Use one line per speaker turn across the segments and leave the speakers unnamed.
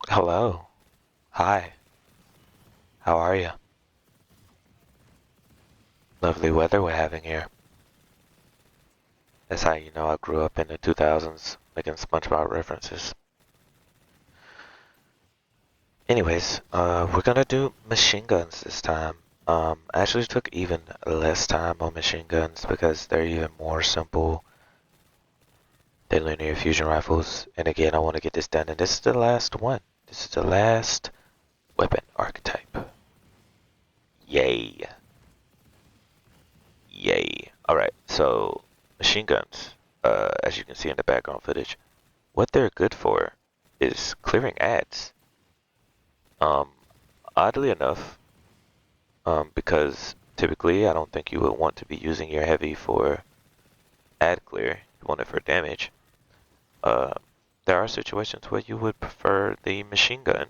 Hello. Hi. How are you? Lovely weather we're having here. That's how you know I grew up in the 2000s making SpongeBob references. Anyways, we're gonna do machine guns this time. I actually took even less time on machine guns because they're even more simple than linear fusion rifles. And again, I want to get this done, and this is the last one. This is the last weapon archetype. Yay. Yay. Alright, so machine guns, as you can see in the background footage, what they're good for is clearing ads. Um, Oddly enough, because typically I don't think you would want to be using your heavy for ad clear. You want it for damage. Uh, there are situations where you would prefer the machine gun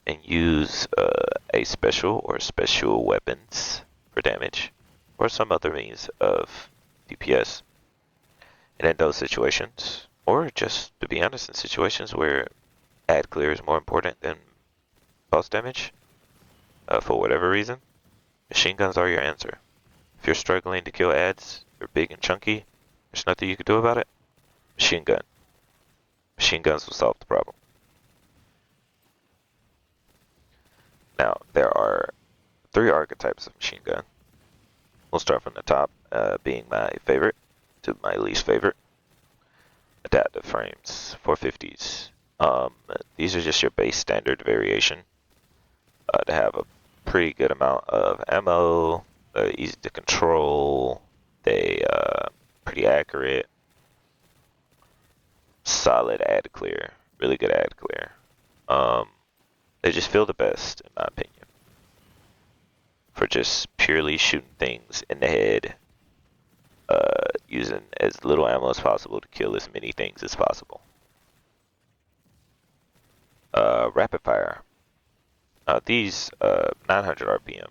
and use a special or special weapons for damage, or some other means of DPS. And in those situations, or just to be honest, in situations where ad clear is more important than pulse damage, for whatever reason, machine guns are your answer. If you're struggling to kill ads, you're big and chunky, there's nothing you can do about it. Machine gun. Machine guns will solve the problem. Now, there are three archetypes of machine gun. We'll start from the top, being my favorite to my least favorite. Adaptive frames, 450s. These are just your base standard variation to have a pretty good amount of ammo, easy to control, they pretty accurate, solid ad clear, really good ad clear. Um, they just feel the best, in my opinion, for just purely shooting things in the head, using as little ammo as possible to kill as many things as possible. Rapid fire. These 900 RPM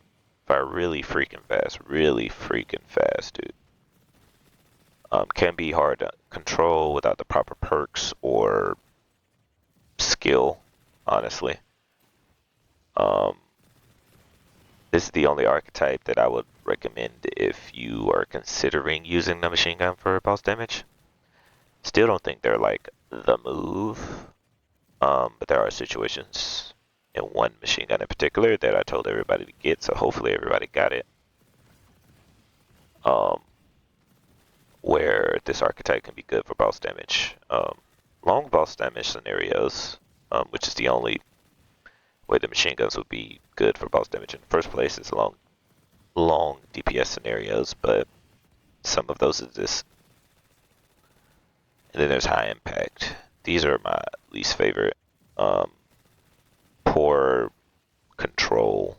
fire really freaking fast, dude. Can be hard to control without the proper perks or skill, honestly. Um, this is the only archetype that I would recommend if you are considering using the machine gun for pulse damage. Still don't think they're like the move, but there are situations in one machine gun in particular that I told everybody to get, so hopefully everybody got it. Um, where this archetype can be good for boss damage. Long boss damage scenarios, which is the only way the machine guns would be good for boss damage in the first place, is long DPS scenarios, but some of those exist. And then there's high impact. These are my least favorite. Um, Poor control.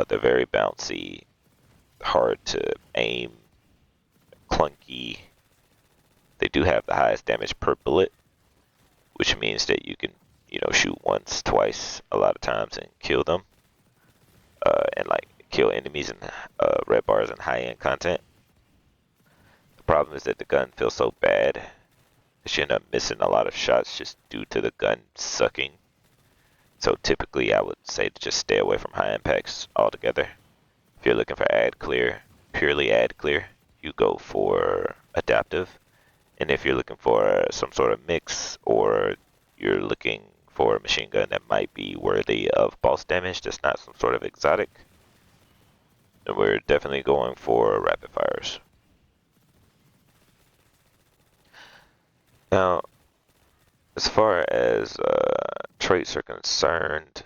They're very bouncy, hard to aim, clunky. They do have the highest damage per bullet, which means that you can, shoot once, twice, a lot of times and kill them, and like kill enemies in red bars and high-end content. The problem is that the gun feels so bad that you end up missing a lot of shots just due to the gun sucking. So typically, I would say to just stay away from high impacts altogether. If you're looking for ad clear, purely ad clear, you go for adaptive. And if you're looking for some sort of mix, or you're looking for a machine gun that might be worthy of pulse damage, that's not some sort of exotic, then we're definitely going for rapid fires. Now, as far as traits are concerned,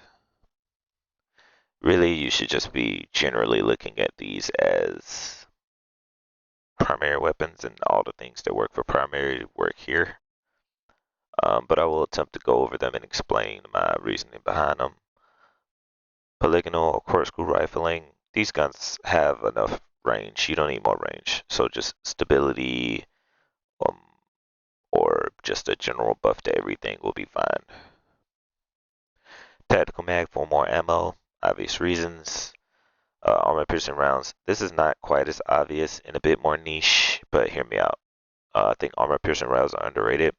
really you should just be generally looking at these as primary weapons, and all the things that work for primary work here. But I will attempt to go over them and explain my reasoning behind them. Polygonal or corkscrew rifling, these guns have enough range. You don't need more range. So just stability, um, or just a general buff to everything will be fine. Tactical mag for more ammo, obvious reasons. Armor piercing rounds. This is not quite as obvious and a bit more niche, but hear me out. I think armor piercing rounds are underrated.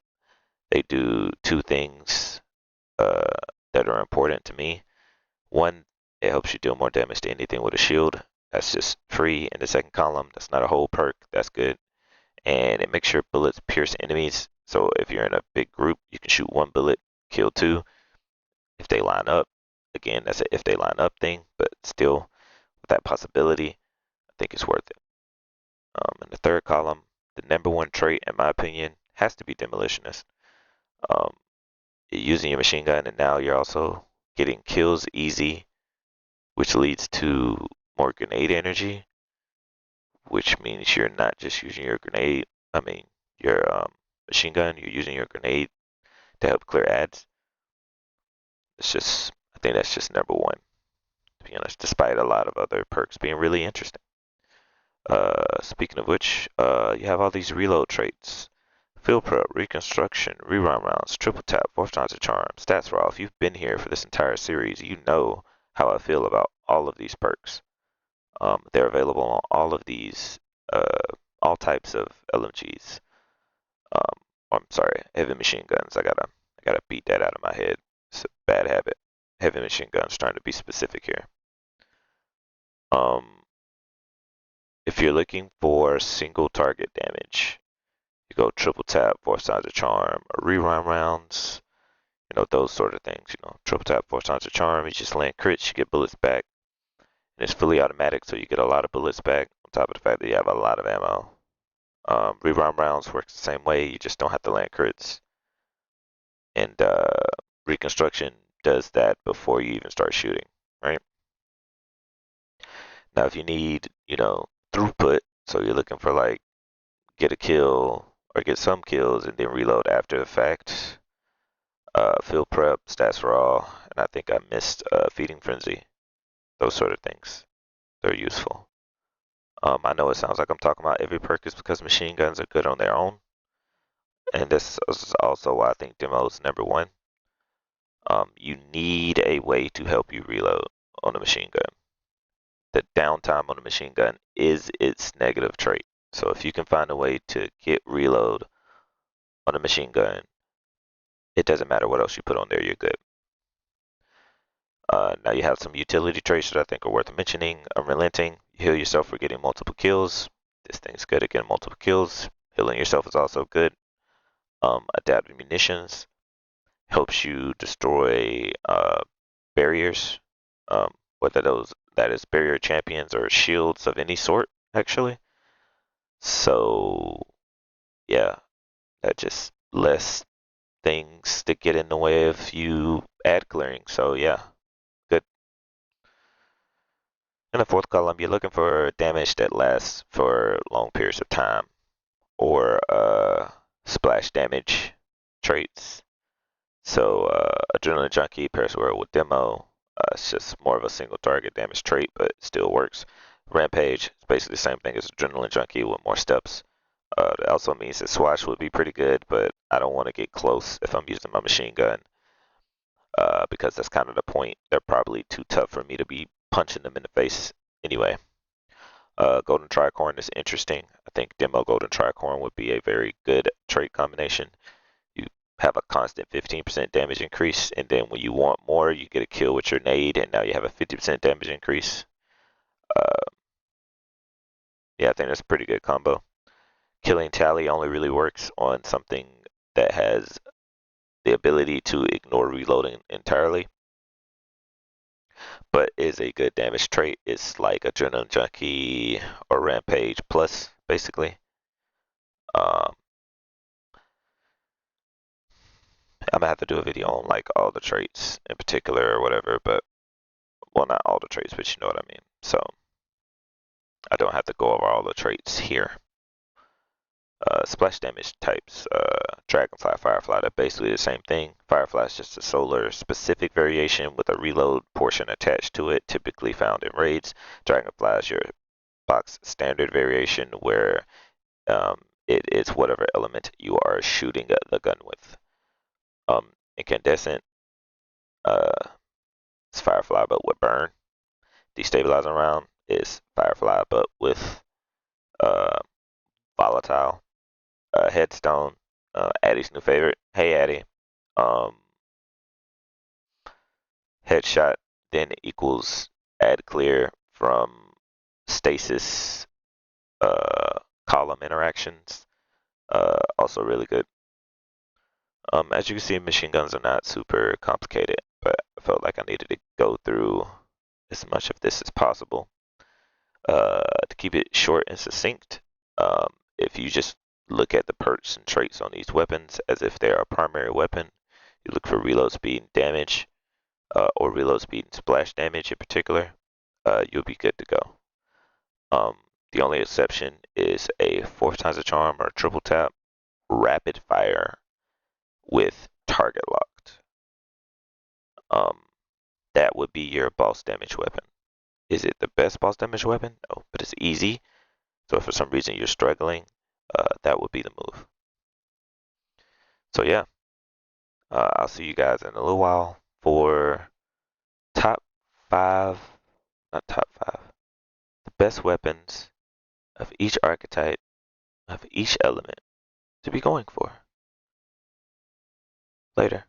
They do two things. uh, that are important to me. One, it helps you deal more damage to anything with a shield. That's just free in the second column. That's not a whole perk. That's good. And it makes sure bullets pierce enemies. So if you're in a big group, you can shoot one bullet, kill two. If they line up, again, that's a if they line up thing, but still, with that possibility, I think it's worth it. In the third column, the number one trait, in my opinion, has to be demolitionist. Um, you're using your machine gun, and now you're also getting kills easy, which leads to more grenade energy, which means you're not just using your grenade, I mean, your machine gun, you're using your grenade to help clear ads. It's just, I think that's just number one, to be honest, despite a lot of other perks being really interesting. Speaking of which, you have all these reload traits. Field prep, reconstruction, rerun rounds, triple tap, fourth time's a charm, stats raw. If you've been here for this entire series, you know how I feel about all of these perks. They're available on all of these, all types of LMGs. I'm sorry, heavy machine guns. I gotta beat that out of my head. It's a bad habit. Heavy machine guns. Trying to be specific here. Um, if you're looking for single target damage, you go triple tap, four times a charm, or rerun rounds. Those sort of things. Triple tap, four times a charm. You just land crits, you get bullets back, and it's fully automatic, so you get a lot of bullets back. On top of the fact that you have a lot of ammo. Rerun rounds works the same way. You just don't have to land crits. And reconstruction does that before you even start shooting, right? Now, if you need, throughput, so you're looking for like get a kill or get some kills and then reload after the fact. Field prep, stats raw, and I think I missed feeding frenzy. Those sort of things. They're useful. I know it sounds like I'm talking about every perk is because machine guns are good on their own, and this is also why I think demo is number one. You need a way to help you reload on a machine gun. The downtime on a machine gun is its negative trait. So if you can find a way to get reload on a machine gun, it doesn't matter what else you put on there, you're good. Now you have some utility traits that I think are worth mentioning. Unrelenting, you heal yourself for getting multiple kills. This thing's good at getting multiple kills. Healing yourself is also good. Adaptive munitions helps you destroy barriers, whether that is barrier champions or shields of any sort, actually. So yeah, that just less things to get in the way of you ad clearing. So yeah, good. In the fourth column, you're looking for damage that lasts for long periods of time, or splash damage traits. So Adrenaline Junkie pairs well with Demo. It's just more of a single target damage trait, but it still works. Rampage, it's basically the same thing as Adrenaline Junkie with more steps. That also means that Swash would be pretty good, but I don't want to get close if I'm using my machine gun, because that's kind of the point. They're probably too tough for me to be punching them in the face anyway. Golden Tricorn is interesting. I think Demo Golden Tricorn would be a very good trait combination. You have a constant 15% damage increase, and then when you want more, you get a kill with your nade, and now you have a 50% damage increase. Uh, yeah, I think that's a pretty good combo. Killing Tally only really works on something that has the ability to ignore reloading entirely, but is a good damage trait. It's like Adrenaline Junkie or Rampage Plus, basically. Um, I'm gonna have to do a video on like all the traits in particular or whatever, but well, not all the traits, but you know what I mean. So I don't have to go over all the traits here. Splash damage types, Dragonfly, Firefly, they're basically the same thing. Firefly is just a solar specific variation with a reload portion attached to it, typically found in raids. Dragonfly is your box standard variation where it is whatever element you are shooting the gun with. Incandescent, uh, it's Firefly but with burn. Destabilizing round is Firefly but with uh, volatile. Headstone, Addie's new favorite. Hey Addie. Um, headshot then equals add clear from stasis column interactions. Also really good. As you can see, machine guns are not super complicated, but I felt like I needed to go through as much of this as possible. To keep it short and succinct, if you just look at the perks and traits on these weapons as if they are a primary weapon, you look for reload speed and damage, or reload speed and splash damage in particular, you'll be good to go. The only exception is a fourth time's a charm or triple tap rapid fire with target locked. That would be your boss damage weapon. Is it the best boss damage weapon? No, but it's easy. So if for some reason you're struggling, that would be the move. So yeah, I'll see you guys in a little while for top five, not top five, the best weapons of each archetype, of each element to be going for. Later.